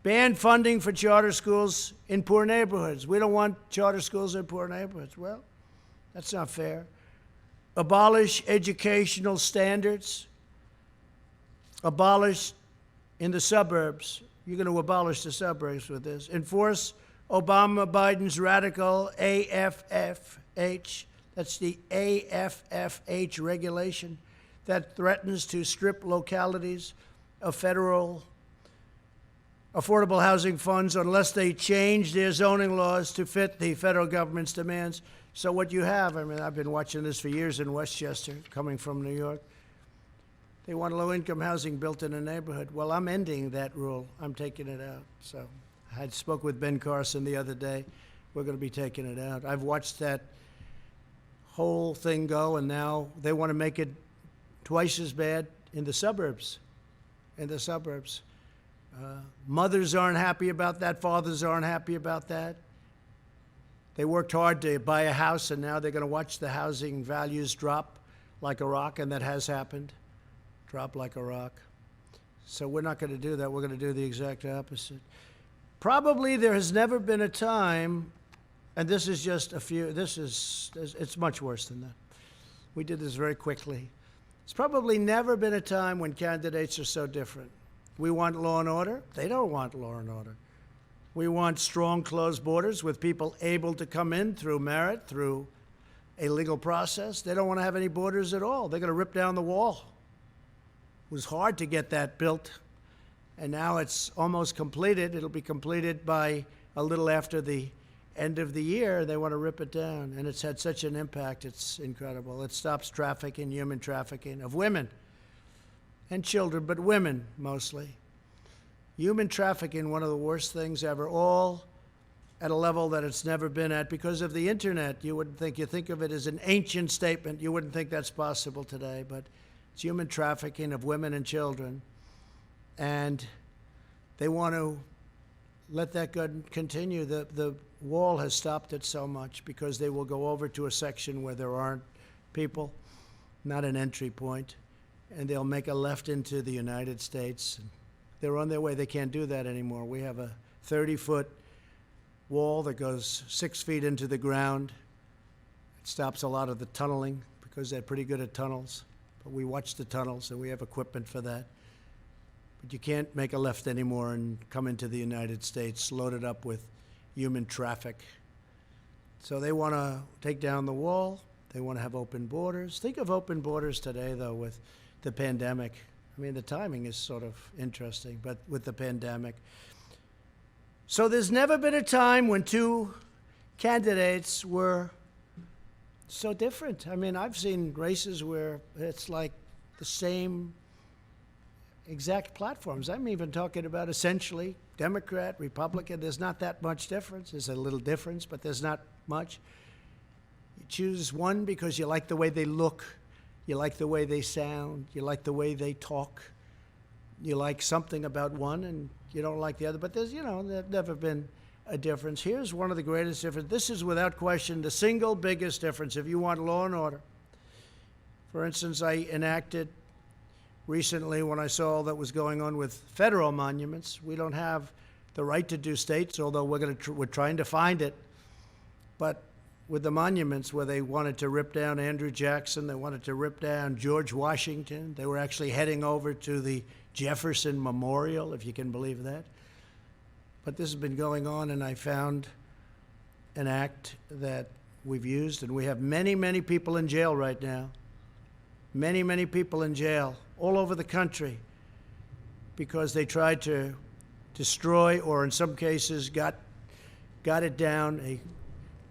Ban funding for charter schools in poor neighborhoods. We don't want charter schools in poor neighborhoods. Well, that's not fair. Abolish educational standards. Abolish in the suburbs. You're going to abolish the suburbs with this. Enforce Obama-Biden's radical AFFH. That's the AFFH regulation that threatens to strip localities of federal affordable housing funds unless they change their zoning laws to fit the federal government's demands. So what you have, I mean, I've been watching this for years in Westchester, coming from New York. They want low-income housing built in a neighborhood. Well, I'm ending that rule. I'm taking it out. So I spoke with Ben Carson the other day. We're going to be taking it out. I've watched that whole thing go, and now they want to make it twice as bad in the suburbs. In the suburbs. Mothers aren't happy about that. Fathers aren't happy about that. They worked hard to buy a house, and now they're going to watch the housing values drop like a rock, and that has happened. Drop like a rock. So we're not going to do that. We're going to do the exact opposite. Probably there has never been a time, and this is just a few, it's much worse than that. We did this very quickly. It's probably never been a time when candidates are so different. We want law and order. They don't want law and order. We want strong, closed borders with people able to come in through merit, through a legal process. They don't want to have any borders at all. They're going to rip down the wall. It was hard to get that built, and now it's almost completed. It'll be completed by a little after the end of the year. They want to rip it down, and it's had such an impact. It's incredible. It stops trafficking, human trafficking of women and children, but women mostly. Human trafficking, one of the worst things ever, all at a level that it's never been at because of the internet. You wouldn't think, you think of it as an ancient statement. You wouldn't think that's possible today, but it's human trafficking of women and children. And they want to let that continue. The wall has stopped it so much because they will go over to a section where there aren't people, not an entry point, and they'll make a left into the United States. They're on their way. They can't do that anymore. We have a 30-foot wall that goes 6 feet into the ground. It stops a lot of the tunneling because they're pretty good at tunnels. But we watch the tunnels, and we have equipment for that. But you can't make a left anymore and come into the United States loaded up with human traffic. So they want to take down the wall. They want to have open borders. Think of open borders today, though, with the pandemic. I mean, the timing is sort of interesting, but with the pandemic. So there's never been a time when two candidates were so different. I mean, I've seen races where it's like the same exact platforms. I'm even talking about essentially Democrat, Republican. There's not that much difference. There's a little difference, but there's not much. You choose one because you like the way they look. You like the way they sound. You like the way they talk. You like something about one, and you don't like the other. But there's, there's never been a difference. Here's one of the greatest differences. This is, without question, the single biggest difference if you want law and order. For instance, I enacted recently, when I saw all that was going on with federal monuments, we don't have the right to do states, although we're trying to find it. But with the monuments, where they wanted to rip down Andrew Jackson, they wanted to rip down George Washington. They were actually heading over to the Jefferson Memorial, if you can believe that. But this has been going on, and I found an act that we've used, and we have many, many people in jail right now. Many, many people in jail all over the country because they tried to destroy, or in some cases got it down, a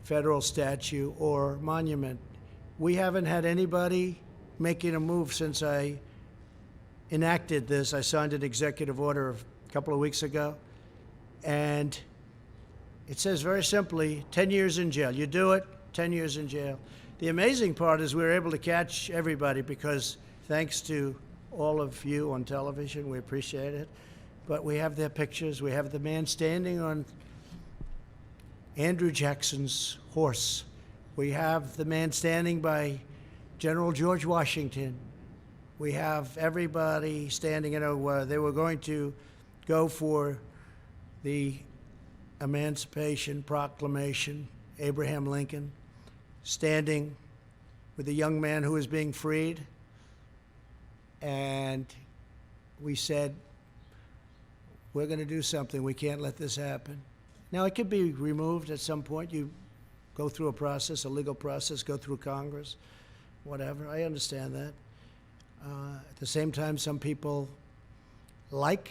federal statue or monument. We haven't had anybody making a move since I enacted this. I signed an executive order a couple of weeks ago, and it says very simply, 10 years in jail. You do it, 10 years in jail. The amazing part is we were able to catch everybody because thanks to all of you on television, we appreciate it. But we have their pictures. We have the man standing on Andrew Jackson's horse. We have the man standing by General George Washington. We have everybody standing. They were going to go for the Emancipation Proclamation, Abraham Lincoln, standing with the young man who was being freed. And we said, we're going to do something. We can't let this happen. Now, it could be removed at some point. You go through a process, a legal process, go through Congress, whatever. I understand that. At the same time, some people like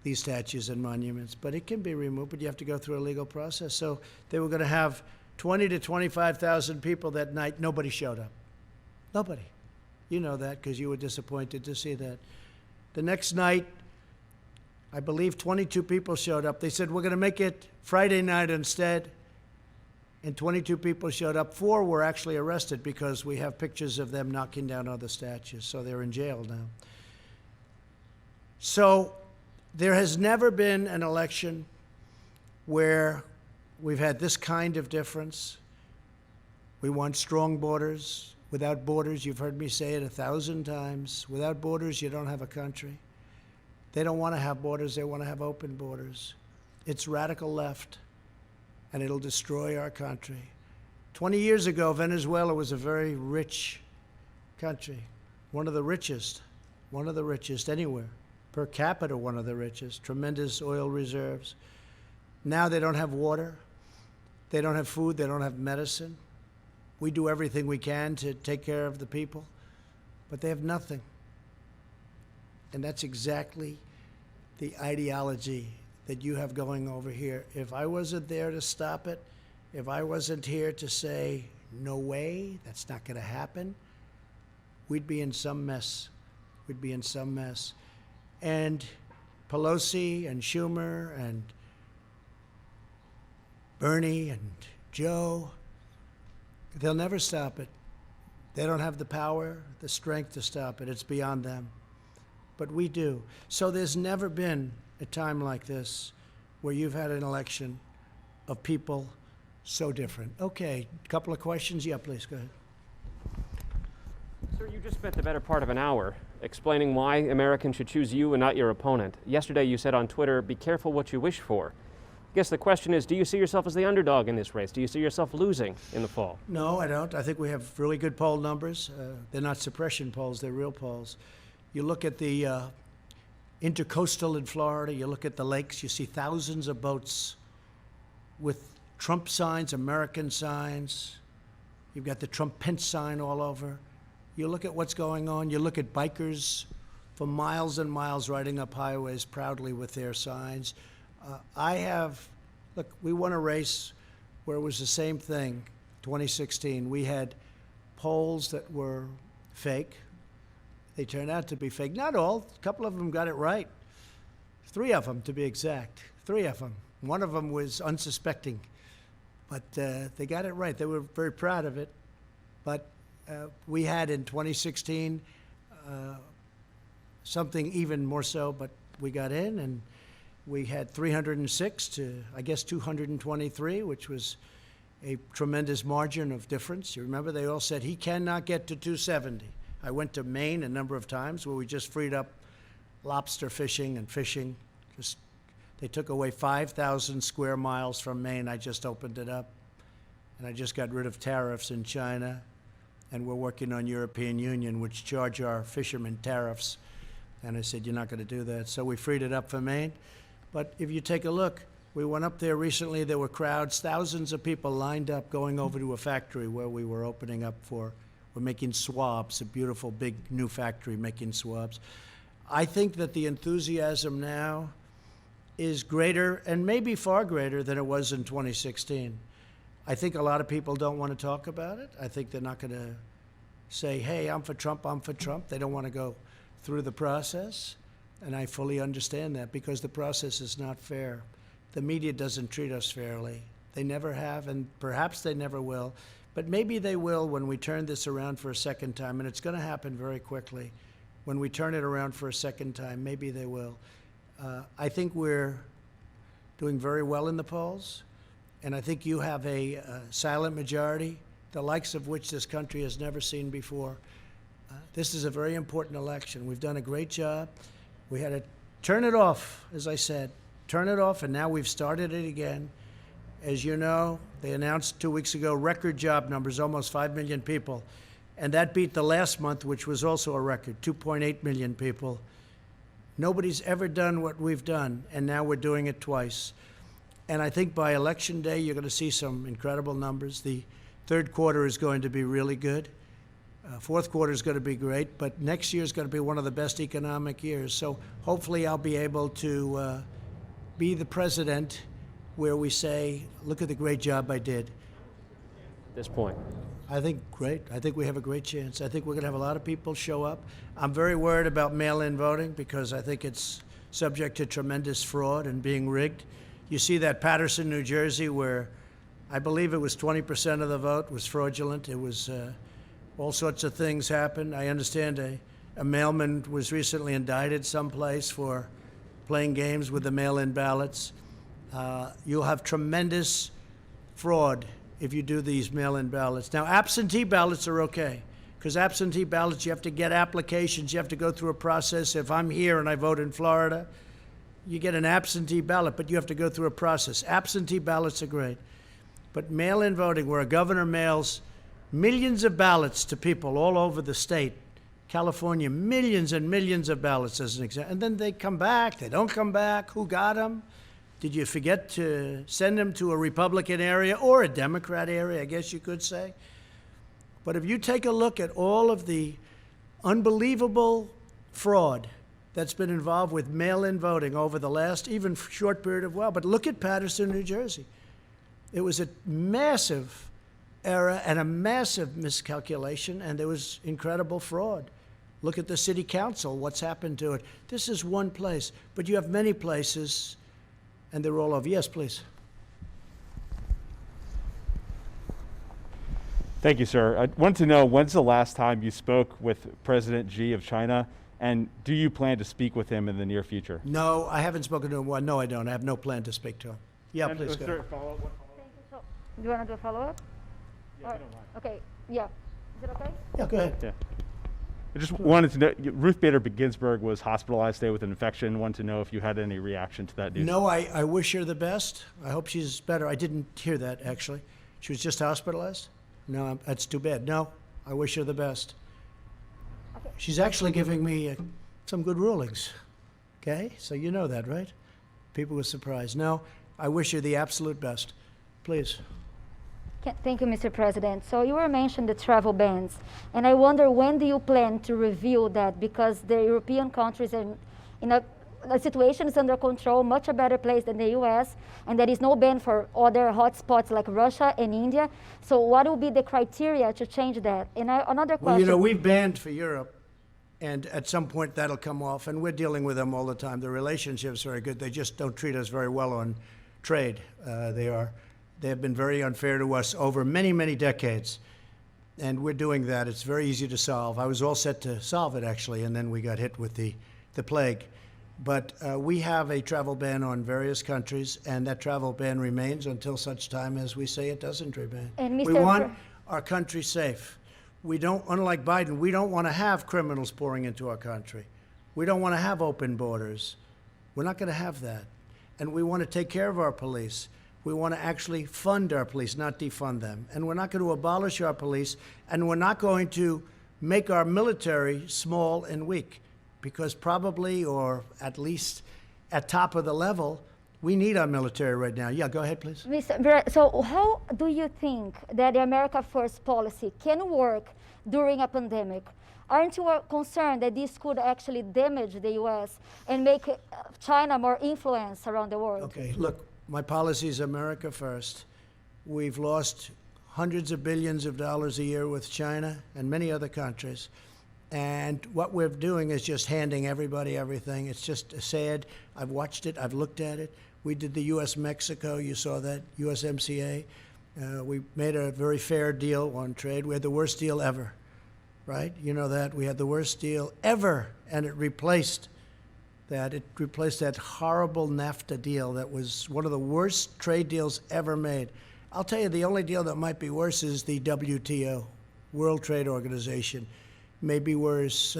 these statues and monuments, but it can be removed, but you have to go through a legal process. So they were going to have 20 to 25,000 people that night. Nobody showed up. Nobody. You know that because you were disappointed to see that. The next night, I believe 22 people showed up. They said, we're going to make it Friday night instead. And 22 people showed up. 4 were actually arrested because we have pictures of them knocking down other statues. So they're in jail now. So there has never been an election where we've had this kind of difference. We want strong borders. Without borders, you've heard me say it 1,000 times. Without borders, you don't have a country. They don't want to have borders. They want to have open borders. It's radical left, and it'll destroy our country. 20 years ago, Venezuela was a very rich country, one of the richest anywhere. Per capita, one of the richest, tremendous oil reserves. Now they don't have water. They don't have food. They don't have medicine. We do everything we can to take care of the people, but they have nothing. And that's exactly the ideology that you have going over here. If I wasn't there to stop it, if I wasn't here to say, no way, that's not going to happen, we'd be in some mess. We'd be in some mess. And Pelosi and Schumer and Bernie and Joe, they'll never stop it. They don't have the power, the strength to stop it. It's beyond them. But we do. So there's never been a time like this where you've had an election of people so different. Okay, a couple of questions. Yeah, please, go ahead. Sir, you just spent the better part of an hour explaining why Americans should choose you and not your opponent. Yesterday you said on Twitter, be careful what you wish for. I guess the question is, do you see yourself as the underdog in this race? Do you see yourself losing in the fall? No, I don't. I think we have really good poll numbers. They're not suppression polls, they're real polls. You look at the intercoastal in Florida, you look at the lakes, you see thousands of boats with Trump signs, American signs. You've got the Trump Pence sign all over. You look at what's going on, you look at bikers for miles and miles riding up highways proudly with their signs. Look, we won a race where it was the same thing, 2016. We had polls that were fake. They turned out to be fake. Not all, a couple of them got it right. 3 of them, to be exact, 3 of them. One of them was unsuspecting, but they got it right. They were very proud of it. But we had in 2016 something even more so, but we got in, and we had 306 to, I guess, 223, which was a tremendous margin of difference. You remember they all said he cannot get to 270. I went to Maine a number of times where we just freed up lobster fishing and fishing. They took away 5,000 square miles from Maine. I just opened it up, and I just got rid of tariffs in China, and we're working on European Union, which charge our fishermen tariffs. And I said, you're not going to do that. So we freed it up for Maine. But if you take a look, we went up there recently. There were crowds, thousands of people lined up going over to a factory where we were opening up for. We're making swabs, a beautiful big new factory making swabs. I think that the enthusiasm now is greater, and maybe far greater than it was in 2016. I think a lot of people don't want to talk about it. I think they're not going to say, hey, I'm for Trump, I'm for Trump. They don't want to go through the process. And I fully understand that because the process is not fair. The media doesn't treat us fairly. They never have, and perhaps they never will. But maybe they will when we turn this around for a second time, and it's going to happen very quickly. When we turn it around for a second time, maybe they will. I think we're doing very well in the polls, and I think you have a silent majority, the likes of which this country has never seen before. This is a very important election. We've done a great job. We had a turn it off, as I said. Turn it off, and now we've started it again. As you know, they announced 2 weeks ago record job numbers, almost 5 million people. And that beat the last month, which was also a record, 2.8 million people. Nobody's ever done what we've done, and now we're doing it twice. And I think by Election Day, you're going to see some incredible numbers. The third quarter is going to be really good. Fourth quarter is going to be great, but next year is going to be one of the best economic years. So hopefully I'll be able to be the president where we say, look at the great job I did. At this point. I think great. I think we have a great chance. I think we're going to have a lot of people show up. I'm very worried about mail-in voting because I think it's subject to tremendous fraud and being rigged. You see that Paterson, New Jersey, where I believe it was 20% of the vote was fraudulent. It was all sorts of things happened. I understand a mailman was recently indicted someplace for playing games with the mail-in ballots. You'll have tremendous fraud if you do these mail-in ballots. Now, absentee ballots are okay, because absentee ballots, you have to get applications, you have to go through a process. If I'm here and I vote in Florida, you get an absentee ballot, but you have to go through a process. Absentee ballots are great. But mail-in voting, where a governor mails millions of ballots to people all over the state, California, millions and millions of ballots as an example, and then they come back, they don't come back, who got them? Did you forget to send them to a Republican area or a Democrat area, I guess you could say? But if you take a look at all of the unbelievable fraud that's been involved with mail-in voting over the last even short period of while, but look at Paterson, New Jersey. It was a massive error and a massive miscalculation, and there was incredible fraud. Look at the city council, what's happened to it. This is one place, but you have many places, and they're all over. Yes, please. Thank you, sir. I want to know, when's the last time you spoke with President Xi of China, and do you plan to speak with him in the near future? No, I haven't spoken to him. Well, no, I don't. I have no plan to speak to him. Yeah, And please was go. there a follow-up? What Thank you. So, do you want to do a follow-up? Yeah, if you don't mind. Okay, yeah. Is it okay? Yeah, go ahead. Yeah. I just wanted to know, Ruth Bader Ginsburg was hospitalized today with an infection. Wanted to know if you had any reaction to that news. No, I wish her the best. I hope she's better. I didn't hear that, actually. She was just hospitalized? No, that's too bad. No, I wish her the best. Okay. She's actually giving me some good rulings. Okay? So you know that, right? People were surprised. No, I wish her the absolute best. Please. Thank you, Mr. President. So you were mentioning the travel bans, and I wonder, when do you plan to review that? Because the European countries are in a situation is under control, much a better place than the U.S., and there is no ban for other hotspots like Russia and India. So what will be the criteria to change that? And another question. Well, you know, we've banned for Europe, and at some point that'll come off, and we're dealing with them all the time. The relationship's very good. They just don't treat us very well on trade. They have been very unfair to us over many, many decades, and we're doing that. It's very easy to solve. I was all set to solve it, actually, and then we got hit with the plague. But we have a travel ban on various countries, and that travel ban remains until such time as we say it doesn't remain. And We want our country safe. We don't, unlike Biden, we don't want to have criminals pouring into our country. We don't want to have open borders. We're not going to have that. And we want to take care of our police. We want to actually fund our police, not defund them. And we're not going to abolish our police, and we're not going to make our military small and weak, because probably, or at least at top of the level, we need our military right now. Yeah, go ahead, please. So how do you think that the America First policy can work during a pandemic? Aren't you concerned that this could actually damage the U.S. and make China more influence around the world? Okay, look, my policy is America First. We've lost hundreds of billions of dollars a year with China and many other countries. And what we're doing is just handing everybody everything. It's just sad. I've watched it. I've looked at it. We did the U.S.-Mexico. You saw that, USMCA. We made a very fair deal on trade. We had the worst deal ever, right? You know that. We had the worst deal ever, and it replaced that. It replaced that horrible NAFTA deal that was one of the worst trade deals ever made. I'll tell you, the only deal that might be worse is the WTO, World Trade Organization. Maybe worse.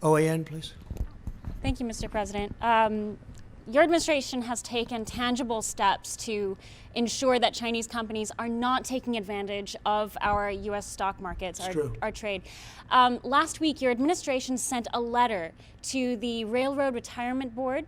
OAN, please. Thank you, Mr. President. Your administration has taken tangible steps to ensure that Chinese companies are not taking advantage of our U.S. stock markets, our trade. Last week, your administration sent a letter to the Railroad Retirement Board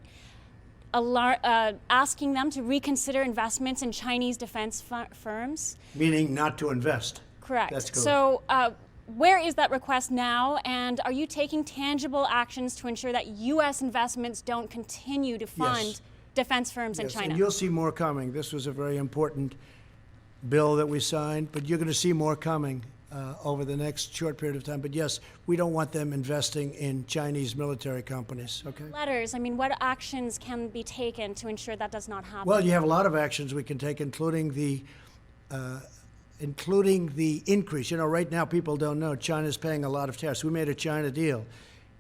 asking them to reconsider investments in Chinese defense firms. Meaning not to invest. Correct. That's correct. So where is that request now, and are you taking tangible actions to ensure that U.S. investments don't continue to fund defense firms in China? And you'll see more coming. This was a very important bill that we signed, but you're going to see more coming over the next short period of time. But yes, we don't want them investing in Chinese military companies, okay? Letters, I mean, what actions can be taken to ensure that does not happen? Well, you have a lot of actions we can take, including the increase. You know, right now people don't know China's paying a lot of tariffs. We made a China deal,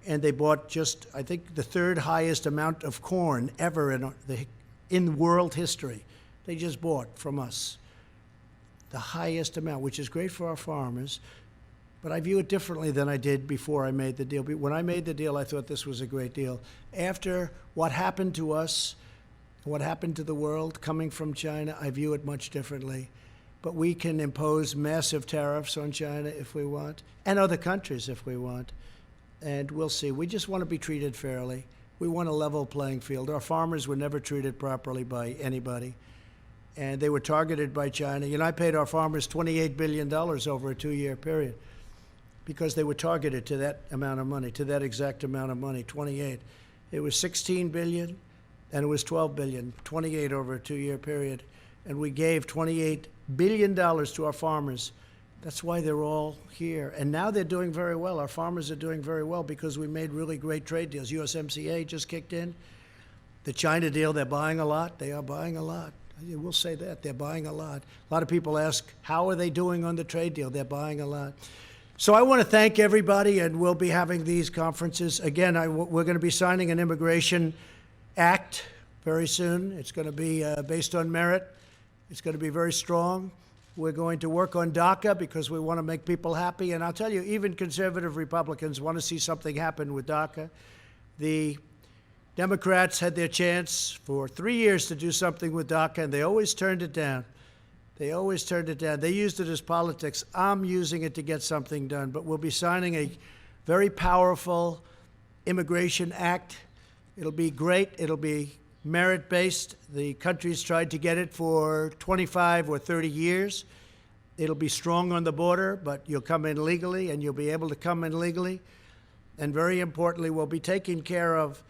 and they bought just, I think, the third highest amount of corn ever in world history. They just bought from us the highest amount, which is great for our farmers. But I view it differently than I did before I made the deal. When I made the deal, I thought this was a great deal. After what happened to us, what happened to the world coming from China, I view it much differently. But we can impose massive tariffs on China if we want, and other countries if we want. And we'll see. We just want to be treated fairly. We want a level playing field. Our farmers were never treated properly by anybody, and they were targeted by China. You know, I paid our farmers $28 billion over a 2-year period because they were targeted to that amount of money, to that exact amount of money, 28. It was 16 billion, and it was 12 billion, 28 over a 2-year period. And we gave $28 billion to our farmers. That's why they're all here. And now they're doing very well. Our farmers are doing very well because we made really great trade deals. USMCA just kicked in. The China deal, they're buying a lot. They are buying a lot. We'll say that. They're buying a lot. A lot of people ask, how are they doing on the trade deal? They're buying a lot. So I want to thank everybody, and we'll be having these conferences. Again, we're going to be signing an immigration act very soon. It's going to be based on merit. It's going to be very strong. We're going to work on DACA because we want to make people happy. And I'll tell you, even conservative Republicans want to see something happen with DACA. The Democrats had their chance for 3 years to do something with DACA, and they always turned it down. They always turned it down. They used it as politics. I'm using it to get something done. But we'll be signing a very powerful immigration act. It'll be great. It'll be merit-based. The country's tried to get it for 25 or 30 years. It'll be strong on the border, but you'll come in legally, and you'll be able to come in legally. And very importantly, we'll be taking care of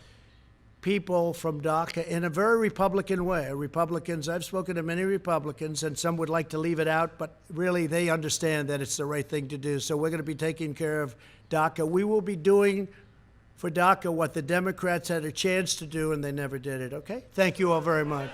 people from DACA in a very Republican way. Republicans, I've spoken to many Republicans, and some would like to leave it out, but really they understand that it's the right thing to do. So we're going to be taking care of DACA. We will be doing for DACA what the Democrats had a chance to do, and they never did it, okay? Thank you all very much.